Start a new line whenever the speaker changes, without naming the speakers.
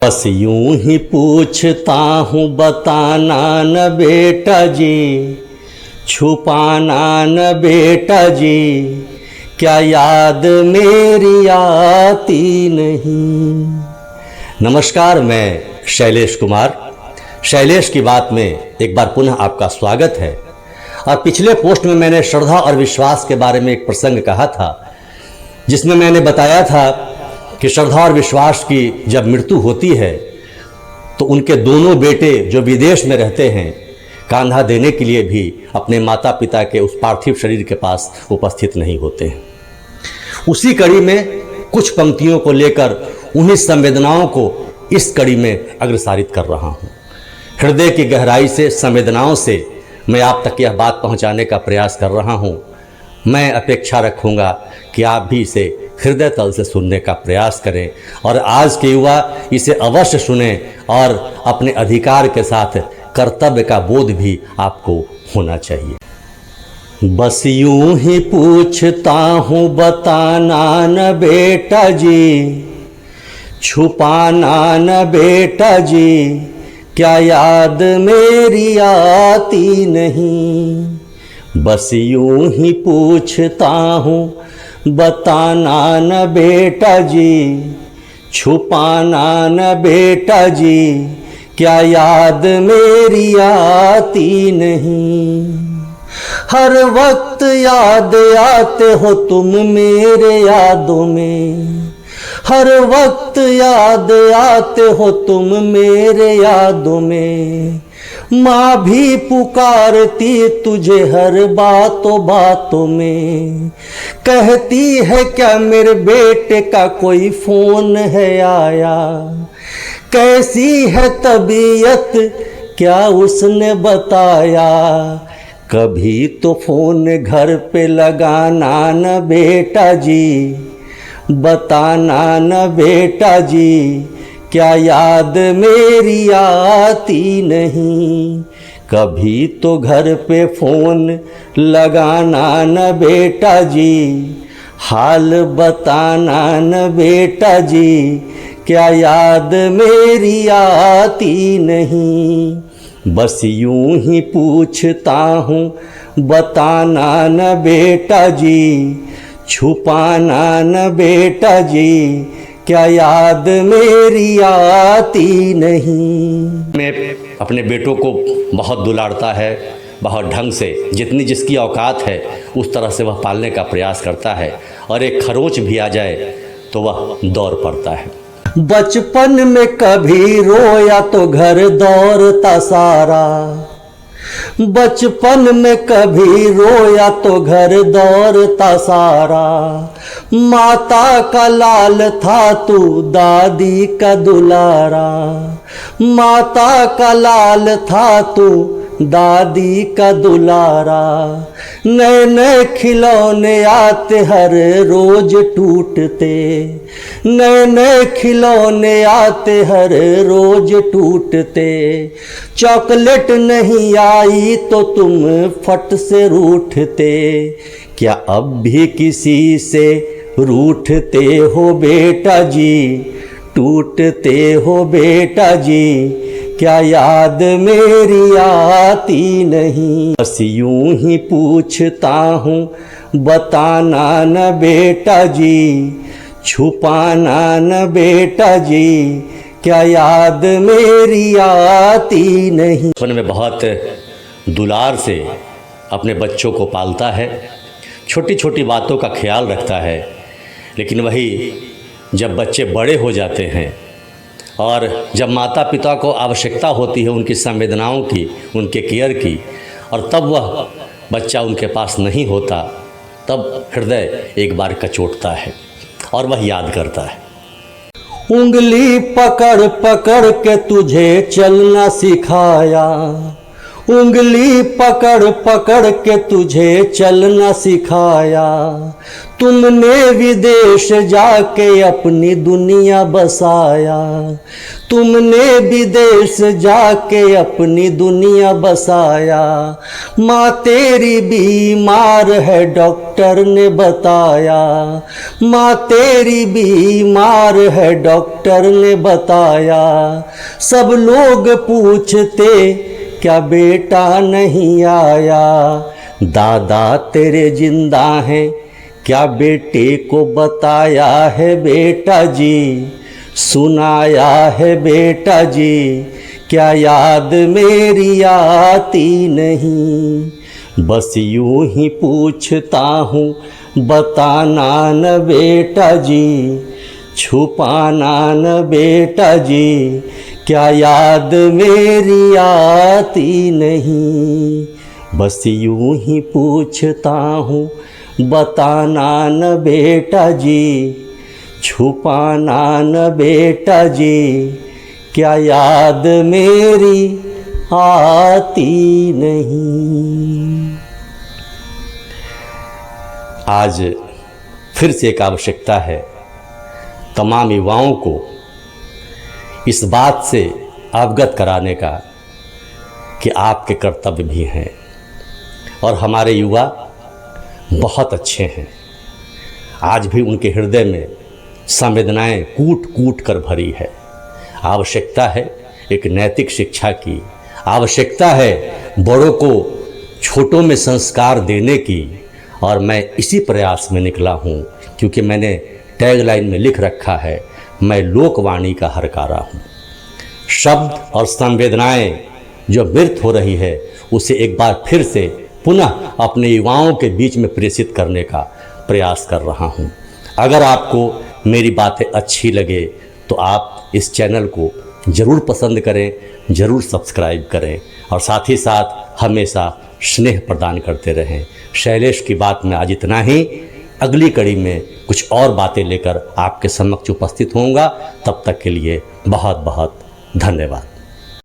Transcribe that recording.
बस यूं ही पूछता हूँ बताना न बेटा जी, छुपाना न बेटा जी, क्या याद मेरी आती नहीं। नमस्कार, मैं शैलेश कुमार। शैलेश की बात में एक बार पुनः आपका स्वागत है। और पिछले पोस्ट में मैंने श्रद्धा और विश्वास के बारे में एक प्रसंग कहा था, जिसमें मैंने बताया था कि श्रद्धा और विश्वास की जब मृत्यु होती है तो उनके दोनों बेटे जो विदेश में रहते हैं कांधा देने के लिए भी अपने माता पिता के उस पार्थिव शरीर के पास उपस्थित नहीं होते हैं। उसी कड़ी में कुछ पंक्तियों को लेकर उन्हीं संवेदनाओं को इस कड़ी में अग्रसारित कर रहा हूँ। हृदय की गहराई से, संवेदनाओं से मैं आप तक यह बात पहुँचाने का प्रयास कर रहा हूँ। मैं अपेक्षा रखूँगा कि आप भी इसे हृदय तल से सुनने का प्रयास करें और आज के युवा इसे अवश्य सुने और अपने अधिकार के साथ कर्तव्य का बोध भी आपको होना चाहिए। बस यूं ही पूछता हूँ बताना न बेटा जी, छुपाना न बेटा जी, क्या याद मेरी आती नहीं। बस यूं ही पूछता हूँ बताना न बेटा जी, छुपाना न बेटा जी, क्या याद मेरी आती नहीं। हर वक्त याद आते हो तुम मेरे यादों में, हर वक्त याद आते हो तुम मेरे यादों में। माँ भी पुकारती तुझे हर बातों बातों में, कहती है क्या मेरे बेटे का कोई फोन है आया, कैसी है तबीयत क्या उसने बताया। कभी तो फोन घर पे लगाना न बेटा जी, बताना न बेटा जी, क्या याद मेरी आती नहीं। कभी तो घर पे फोन लगाना न बेटा जी, हाल बताना न बेटा जी, क्या याद मेरी आती नहीं। बस यूं ही पूछता हूँ बताना न बेटा जी, छुपाना न बेटा जी, क्या याद मेरी आती नहीं। मैं अपने बेटों को बहुत दुलारता है, बहुत ढंग से, जितनी जिसकी औकात है उस तरह से वह पालने का प्रयास करता है और एक खरोंच भी आ जाए तो वह दौड़ पड़ता है। बचपन में कभी रोया तो घर दौड़ता सारा, बचपन में कभी रोया तो घर दौड़ता सारा। माता का लाल था तू दादी का दुलारा, माता का लाल था तू दादी का दुलारा। नए नए खिलौने आते हर रोज टूटते, नए नए खिलौने आते हर रोज टूटते। चॉकलेट नहीं आई तो तुम फट से रूठते, क्या अब भी किसी से रूठते हो बेटा जी, टूटते हो बेटा जी, क्या याद मेरी आती नहीं। बस यूं ही पूछता हूँ बताना न बेटा जी, छुपाना न बेटा जी, क्या याद मेरी आती नहीं। बचपन में बहुत दुलार से अपने बच्चों को पालता है, छोटी छोटी बातों का ख्याल रखता है, लेकिन वही जब बच्चे बड़े हो जाते हैं और जब माता पिता को आवश्यकता होती है उनकी संवेदनाओं की, उनके केयर की, और तब वह बच्चा उनके पास नहीं होता, तब हृदय एक बार कचोटता है और वह याद करता है। उंगली पकड़ पकड़ के तुझे चलना सिखाया, उंगली पकड़ पकड़ के तुझे चलना सिखाया, तुमने विदेश जाके अपनी दुनिया बसाया, तुमने विदेश जाके अपनी दुनिया बसाया। माँ तेरी बीमार है डॉक्टर ने बताया, माँ तेरी बीमार है डॉक्टर ने बताया। सब लोग पूछते क्या बेटा नहीं आया, दादा तेरे जिंदा हैं क्या बेटे को बताया है बेटा जी, सुनाया है बेटा जी, क्या याद मेरी आती नहीं। बस यूं ही पूछता हूँ बताना न बेटा जी, छुपाना न बेटा जी, क्या याद मेरी आती नहीं। बस यूं ही पूछता हूँ बताना न बेटा जी, छुपाना न बेटा जी, क्या याद मेरी आती नहीं। आज फिर से एक आवश्यकता है तमाम युवाओं को इस बात से अवगत कराने का कि आपके कर्तव्य भी हैं और हमारे युवा बहुत अच्छे हैं। आज भी उनके हृदय में संवेदनाएं कूट कूट कर भरी है। आवश्यकता है एक नैतिक शिक्षा की, आवश्यकता है बड़ों को छोटों में संस्कार देने की। और मैं इसी प्रयास में निकला हूँ क्योंकि मैंने टैगलाइन में लिख रखा है, मैं लोकवाणी का हरकारा हूँ। शब्द और संवेदनाएं जो मृत हो रही है उसे एक बार फिर से पुनः अपने युवाओं के बीच में प्रेषित करने का प्रयास कर रहा हूँ। अगर आपको मेरी बातें अच्छी लगे तो आप इस चैनल को ज़रूर पसंद करें, ज़रूर सब्सक्राइब करें और साथ ही साथ हमेशा स्नेह प्रदान करते रहें। शैलेश की बात में आज इतना ही। अगली कड़ी में कुछ और बातें लेकर आपके समक्ष उपस्थित होऊंगा। तब तक के लिए बहुत बहुत धन्यवाद।